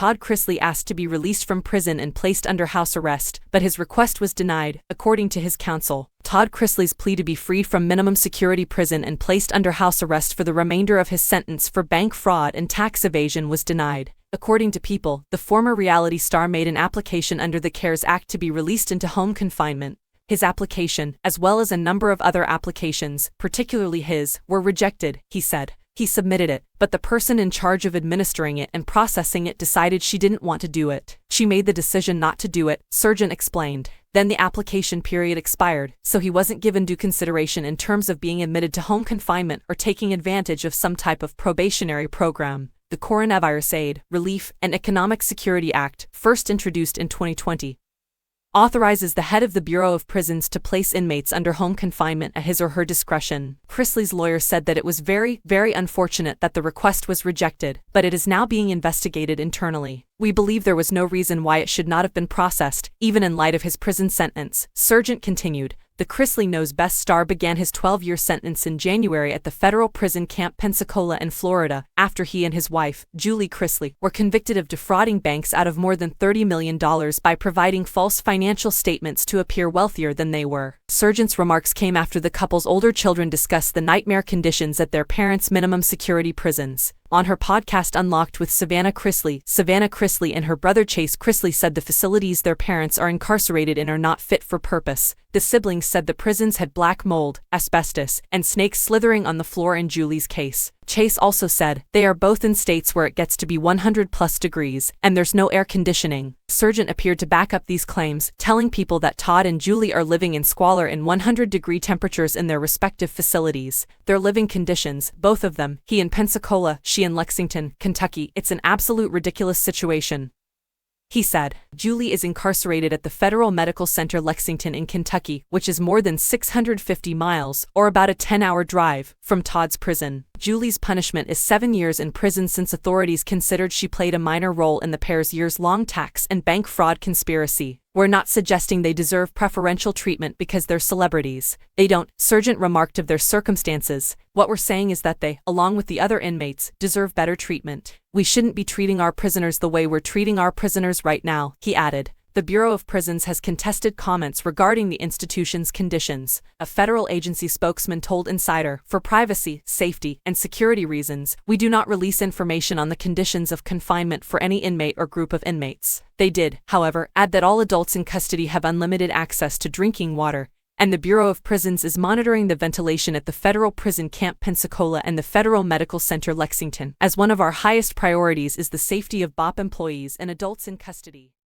Todd Chrisley asked to be released from prison and placed under house arrest, but his request was denied, according to his counsel. Todd Chrisley's plea to be freed from minimum security prison and placed under house arrest for the remainder of his sentence for bank fraud and tax evasion was denied. According to People, the former reality star made an application under the CARES Act to be released into home confinement. His application, as well as a number of other applications, particularly his, were rejected, he said. He submitted it, but the person in charge of administering it and processing it decided she didn't want to do it. She made the decision not to do it, Surgeon explained. Then the application period expired, so he wasn't given due consideration in terms of being admitted to home confinement or taking advantage of some type of probationary program. The Coronavirus Aid, Relief, and Economic Security Act, first introduced in 2020, authorizes the head of the Bureau of Prisons to place inmates under home confinement at his or her discretion. Chrisley's lawyer said that it was very, very unfortunate that the request was rejected, but it is now being investigated internally. We believe there was no reason why it should not have been processed, even in light of his prison sentence, Surgeon continued. The Chrisley Knows Best star began his 12-year sentence in January at the federal prison Camp Pensacola in Florida, after he and his wife, Julie Chrisley, were convicted of defrauding banks out of more than $30 million by providing false financial statements to appear wealthier than they were. Surgeon's remarks came after the couple's older children discussed the nightmare conditions at their parents' minimum security prisons. On her podcast Unlocked with Savannah Chrisley and her brother Chase Chrisley said the facilities their parents are incarcerated in are not fit for purpose. The siblings said the prisons had black mold, asbestos, and snakes slithering on the floor in Julie's case. Chase also said, they are both in states where it gets to be 100+ degrees, and there's no air conditioning. Surgeon appeared to back up these claims, telling People that Todd and Julie are living in squalor in 100-degree temperatures in their respective facilities. Their living conditions, both of them, he in Pensacola, she in Lexington, Kentucky, it's an absolute ridiculous situation. He said, Julie is incarcerated at the Federal Medical Center Lexington in Kentucky, which is more than 650 miles, or about a 10-hour drive, from Todd's prison. Julie's punishment is 7 years in prison since authorities considered she played a minor role in the pair's years-long tax and bank fraud conspiracy. We're not suggesting they deserve preferential treatment because they're celebrities. They don't, Surgeon remarked of their circumstances. What we're saying is that they, along with the other inmates, deserve better treatment. We shouldn't be treating our prisoners the way we're treating our prisoners right now, he added. The Bureau of Prisons has contested comments regarding the institution's conditions. A federal agency spokesman told Insider, for privacy, safety, and security reasons, we do not release information on the conditions of confinement for any inmate or group of inmates. They did, however, add that all adults in custody have unlimited access to drinking water, and the Bureau of Prisons is monitoring the ventilation at the federal prison Camp Pensacola and the Federal Medical Center Lexington, as one of our highest priorities is the safety of BOP employees and adults in custody.